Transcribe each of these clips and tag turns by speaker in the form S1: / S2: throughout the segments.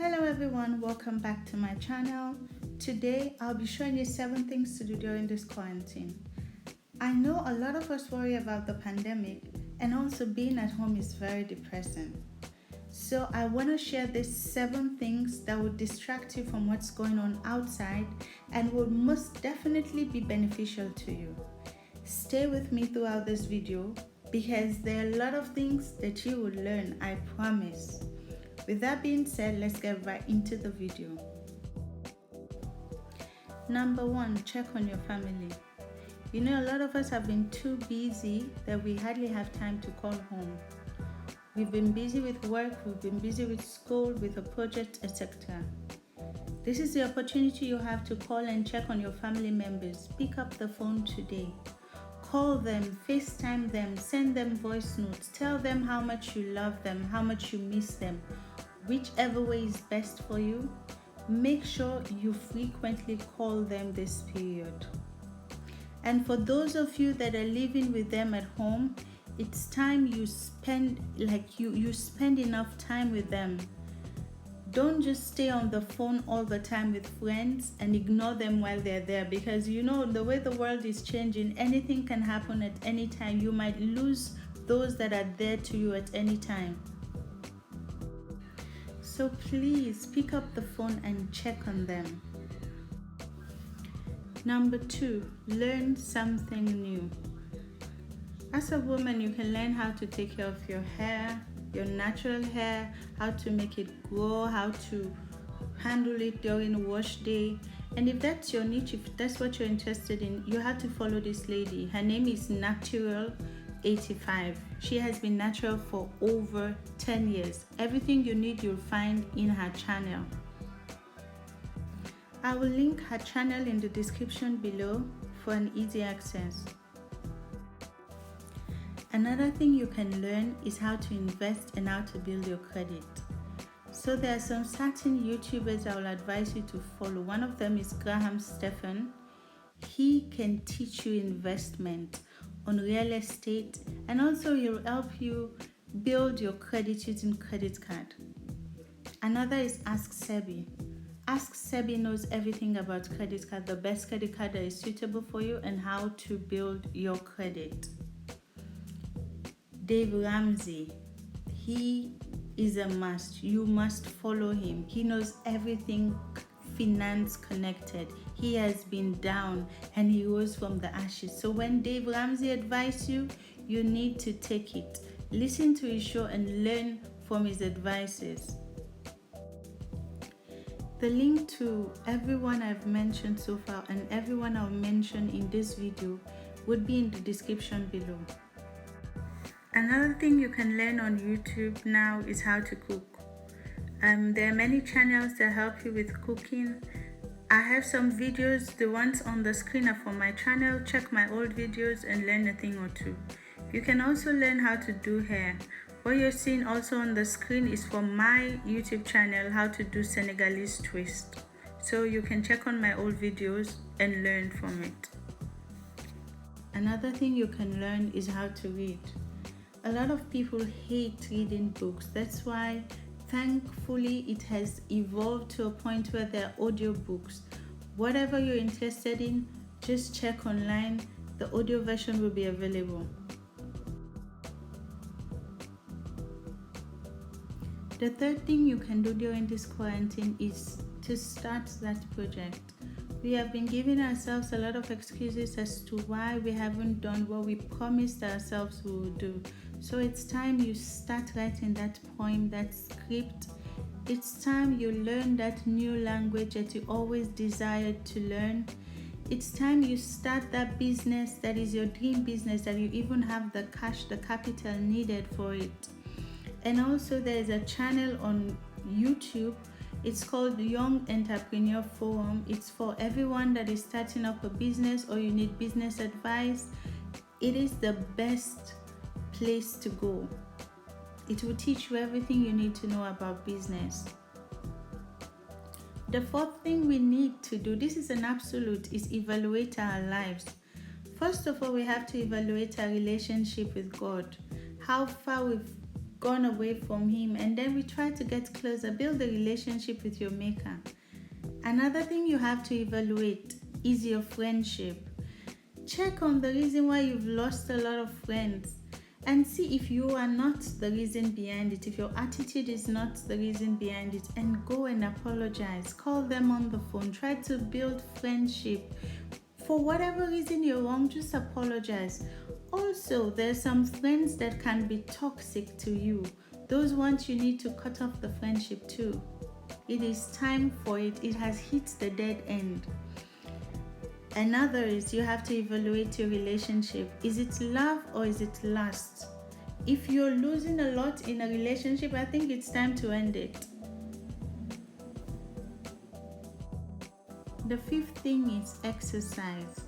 S1: Hello everyone, welcome back to my channel. Today I'll be showing you 7 things to do during this quarantine. I know a lot of us worry about the pandemic, and also being at home is very depressing. So I want to share these 7 things that would distract you from what's going on outside and will most definitely be beneficial to you. Stay with me throughout this video because there are a lot of things that you will learn, I promise. With that being said, let's get right into the video. Number 1, check on your family. You know, a lot of us have been too busy that we hardly have time to call home. We've been busy with work, we've been busy with school, with a project, etc. This is the opportunity you have to call and check on your family members. Pick up the phone today. Call them, FaceTime them, send them voice notes, tell them how much you love them, how much you miss them. Whichever way is best for you, make sure you frequently call them this period. And for those of you that are living with them at home, it's time you spend you spend enough time with them. Don't just stay on the phone all the time with friends and ignore them while they're there, because you know the way the world is changing, anything can happen at any time. You might lose those that are there to you at any time. So please pick up the phone and check on them. Number 2, learn something new. As a woman, you can learn how to take care of your hair, your natural hair, how to make it grow, how to handle it during wash day. And if that's your niche, if that's what you're interested in, you have to follow this lady. Her name is Natural85. She has been natural for over 10 years. Everything you need, you'll find in her channel. I will link her channel in the description below for an easy access. Another thing you can learn is how to invest and how to build your credit. So there are some certain YouTubers I will advise you to follow. One of them is Graham Stephan. He can teach you investment on real estate, and also he'll help you build your credit using credit card. Another is Ask Sebi. Ask Sebi knows everything about credit card, the best credit card that is suitable for you, and how to build your credit. Dave Ramsey, he is a must. You must follow him. He knows everything finance connected. He has been down and he rose from the ashes. So when Dave Ramsey advises you, you need to take it. Listen to his show and learn from his advices. The link to everyone I've mentioned so far and everyone I'll mention in this video would be in the description below. Another thing you can learn on YouTube now is how to cook. There are many channels that help you with cooking. I have some videos, the ones on the screen are from my channel. Check my old videos and learn a thing or two. You can also learn how to do hair. What you're seeing also on the screen is from my YouTube channel, how to do Senegalese twist. So you can check on my old videos and learn from it. Another thing you can learn is how to read. A lot of people hate reading books. That's why, thankfully, it has evolved to a point where there are audiobooks. Whatever you're interested in, just check online. The audio version will be available. The third thing you can do during this quarantine is to start that project. We have been giving ourselves a lot of excuses as to why we haven't done what we promised ourselves we would do. So it's time you start writing that poem, that script. It's time you learn that new language that you always desired to learn. It's time you start that business that is your dream business, that you even have the cash, the capital needed for it. And also there is a channel on YouTube. It's called Young Entrepreneur Forum. It's for everyone that is starting up a business or you need business advice. It is the best place to go. It will teach you everything you need to know about business. The fourth thing we need to do, this is an absolute, is evaluate our lives. First of all, we have to evaluate our relationship with God. How far we've gone away from him, and then we try to get closer, build a relationship with your maker. Another thing you have to evaluate is your friendship. Check on the reason why you've lost a lot of friends and see if you are not the reason behind it, if your attitude is not the reason behind it, and go and apologize. Call them on the phone. Try to build friendship. For whatever reason you're wrong, just apologize. Also, there's some friends that can be toxic to you. Those ones you need to cut off the friendship too. It is time for it. It has hit the dead end. Another is you have to evaluate your relationship. Is it love or is it lust? If you're losing a lot in a relationship, I think it's time to end it. The fifth thing is exercise.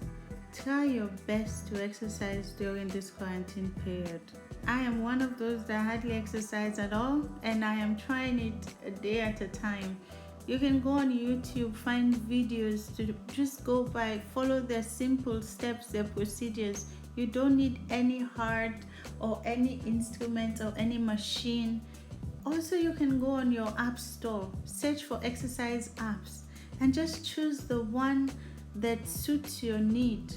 S1: Try your best to exercise during this quarantine period. I am one of those that hardly exercise at all, and I am trying it a day at a time. You can go on YouTube, find videos to just go by, follow their simple steps, their procedures. You don't need any hard or any instrument or any machine. Also, you can go on your app store, search for exercise apps, and just choose the one that suits your need.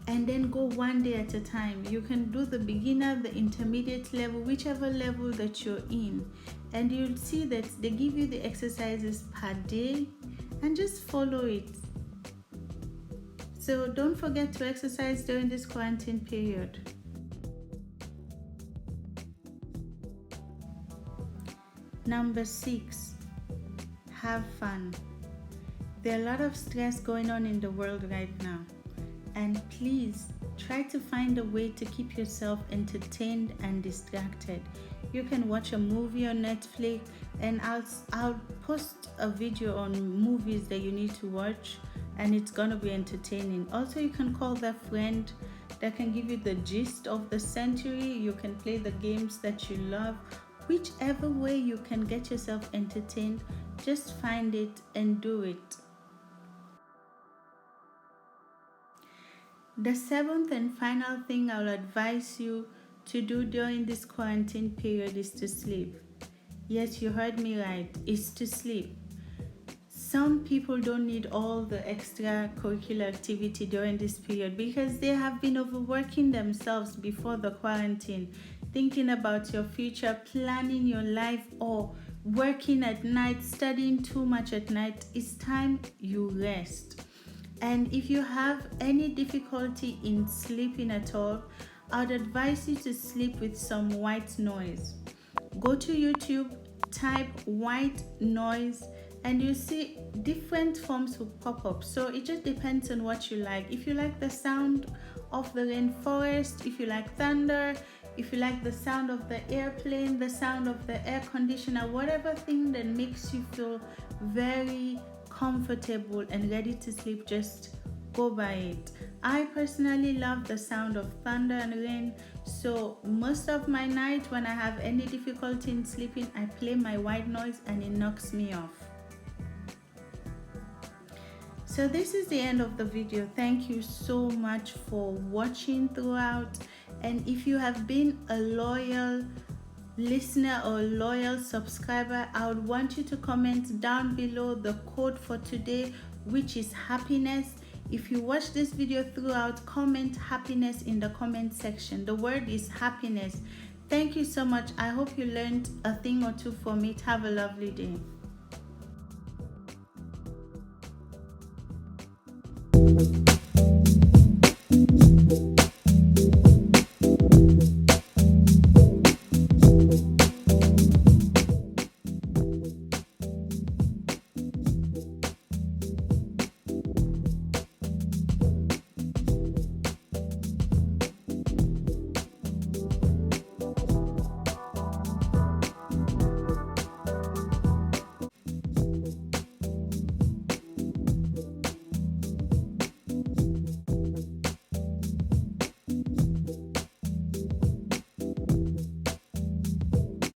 S1: And then go one day at a time. You can do the beginner, the intermediate level, whichever level that you're in. And you'll see that they give you the exercises per day, and just follow it. So don't forget to exercise during this quarantine period. Number 6, have fun. There are a lot of stress going on in the world right now. And please try to find a way to keep yourself entertained and distracted. You can watch a movie on Netflix, and I'll post a video on movies that you need to watch, and it's gonna be entertaining. Also, you can call that friend that can give you the gist of the century. You can play the games that you love. Whichever way you can get yourself entertained, just find it and do it. The seventh and final thing I'll advise you to do during this quarantine period is to sleep. Yes, you heard me right, it's to sleep. Some people don't need all the extracurricular activity during this period because they have been overworking themselves before the quarantine, thinking about your future, planning your life, or working at night, studying too much at night. It's time you rest. And if you have any difficulty in sleeping at all, I'd advise you to sleep with some white noise. Go to YouTube, type white noise, and you see different forms will pop up. So it just depends on what you like. If you like the sound of the rainforest, if you like thunder, if you like the sound of the airplane, the sound of the air conditioner, whatever thing that makes you feel very comfortable and ready to sleep, just go by it. I personally love the sound of thunder and rain, so most of my night when I have any difficulty in sleeping, I play my white noise and it knocks me off. So this is the end of the video. Thank you so much for watching throughout, and if you have been a loyal listener or loyal subscriber, I would want you to comment down below the code for today, which is happiness. If you watch this video throughout, comment happiness in the comment section. The word is happiness. Thank you so much. I hope you learned a thing or two from it. Have a lovely day.